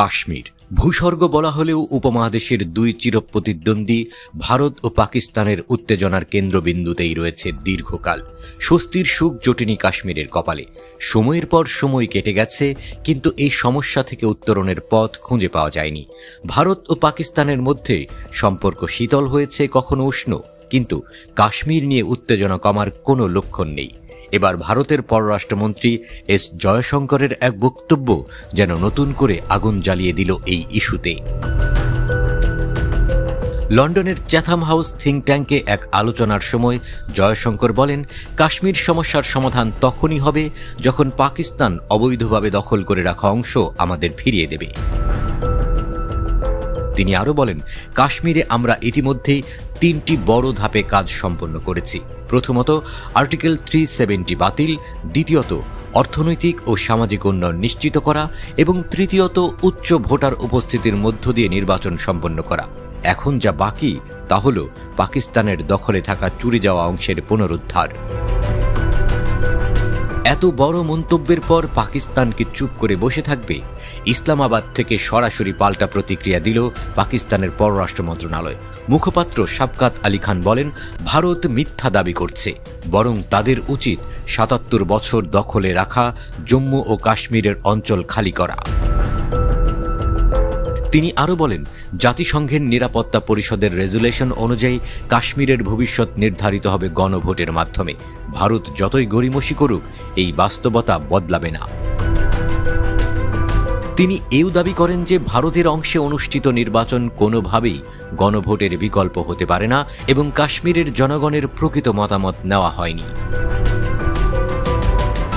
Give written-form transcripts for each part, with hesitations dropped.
কাশ্মীর ভূস্বর্গ বলা হলেও উপমহাদেশের দুই চিরপ্রতিদ্বন্দ্বী ভারত ও পাকিস্তানের উত্তেজনার কেন্দ্রবিন্দুতেই রয়েছে দীর্ঘকাল। স্বস্তির সুখ জোটেনি কাশ্মীরের কপালে। সময়ের পর সময় কেটে গেছে, কিন্তু এই সমস্যা থেকে উত্তরণের পথ খুঁজে পাওয়া যায়নি। ভারত ও পাকিস্তানের মধ্যে সম্পর্ক শীতল হয়েছে, কখনো উষ্ণ, কিন্তু কাশ্মীর নিয়ে উত্তেজনা কমার কোনো লক্ষণ নেই। এবার ভারতের পররাষ্ট্রমন্ত্রী এস জয়শঙ্করের এক বক্তব্য যেন নতুন করে আগুন জ্বালিয়ে দিল এই ইস্যুতে। লন্ডনের চ্যাথাম হাউস থিঙ্ক ট্যাঙ্কে এক আলোচনার সময় জয়শঙ্কর বলেন, কাশ্মীর সমস্যার সমাধান তখনই হবে যখন পাকিস্তান অবৈধভাবে দখল করে রাখা অংশ আমাদের ফিরিয়ে দেবে। তিনি আরও বলেন, কাশ্মীরে আমরা ইতিমধ্যেই 3টি বড় ধাপে কাজ সম্পন্ন করেছি। প্রথমত, আর্টিকেল 370 বাতিল, দ্বিতীয়ত অর্থনৈতিক ও সামাজিক উন্নয়ন নিশ্চিত করা এবং তৃতীয়ত উচ্চ ভোটার উপস্থিতির মধ্য দিয়ে নির্বাচন সম্পন্ন করা। এখন যা বাকি তা হল পাকিস্তানের দখলে থাকা চুরি যাওয়া অংশের পুনরুদ্ধার। এত বড় মন্তব্যের পর পাকিস্তান কি চুপ করে বসে থাকবে? ইসলামাবাদ থেকে সরাসরি পাল্টা প্রতিক্রিয়া দিল পাকিস্তানের পররাষ্ট্র মন্ত্রণালয়। মুখপাত্র শাফকাত আলী খান বলেন, ভারত মিথ্যা দাবি করছে, বরং তাদের উচিত ৭৭ বছর দখলে রাখা জম্মু ও কাশ্মীরের অঞ্চল খালি করা। তিনি আরও বলেন, জাতিসংঘের নিরাপত্তা পরিষদের রেজুলেশন অনুযায়ী কাশ্মীরের ভবিষ্যৎ নির্ধারিত হবে গণভোটের মাধ্যমে। ভারত যতই গড়িমসি করুক, এই বাস্তবতা বদলাবে না। তিনি এও দাবি করেন যে ভারতের অংশে অনুষ্ঠিত নির্বাচন কোনোভাবেই গণভোটের বিকল্প হতে পারে না এবং কাশ্মীরের জনগণের প্রকৃত মতামত নেওয়া হয়নি।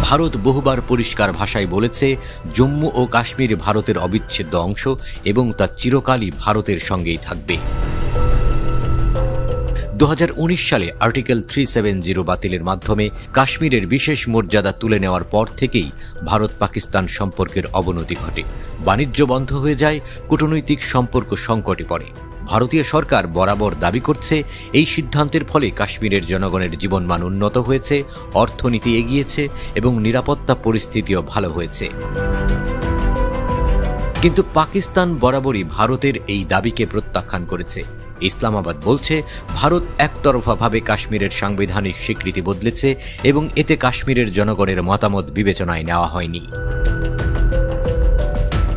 ভারত বহুবার পরিষ্কার ভাষায় বলেছে, জম্মু ও কাশ্মীর ভারতের অবিচ্ছেদ্য অংশ এবং তা চিরকালই ভারতের সঙ্গেই থাকবে। 2019 সালে আর্টিকেল 370 বাতিলের মাধ্যমে কাশ্মীরের বিশেষ মর্যাদা তুলে নেওয়ার পর থেকেই ভারত পাকিস্তান সম্পর্কের অবনতি ঘটে। বাণিজ্য বন্ধ হয়ে যায়, কূটনৈতিক সম্পর্ক সংকটে পড়ে। ভারতীয় সরকার বরাবর দাবি করছে, এই সিদ্ধান্তের ফলে কাশ্মীরের জনগণের জীবনমান উন্নত হয়েছে, অর্থনীতি এগিয়েছে এবং নিরাপত্তা পরিস্থিতিও ভালো হয়েছে। কিন্তু পাকিস্তান বরাবরই ভারতের এই দাবিকে প্রত্যাখ্যান করেছে। ইসলামাবাদ বলছে, ভারত একতরফাভাবে কাশ্মীরের সাংবিধানিক স্বীকৃতি বদলেছে এবং এতে কাশ্মীরের জনগণের মতামত বিবেচনায় নেওয়া হয়নি।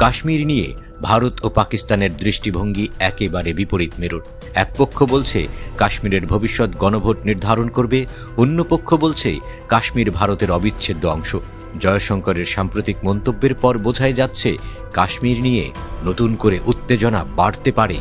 কাশ্মীর নিয়ে ভারত ও পাকিস্তানের দৃষ্টিভঙ্গি একেবারে বিপরীত মেরুর। এক পক্ষ বলছে কাশ্মীরের ভবিষ্যৎ গণভোট নির্ধারণ করবে, অন্য পক্ষ বলছে কাশ্মীর ভারতের অবিচ্ছেদ্য অংশ। জয়শঙ্করের সাম্প্রতিক মন্তব্যের পর বোঝাই যাচ্ছে, কাশ্মীর নিয়ে নতুন করে উত্তেজনা বাড়তে পারে।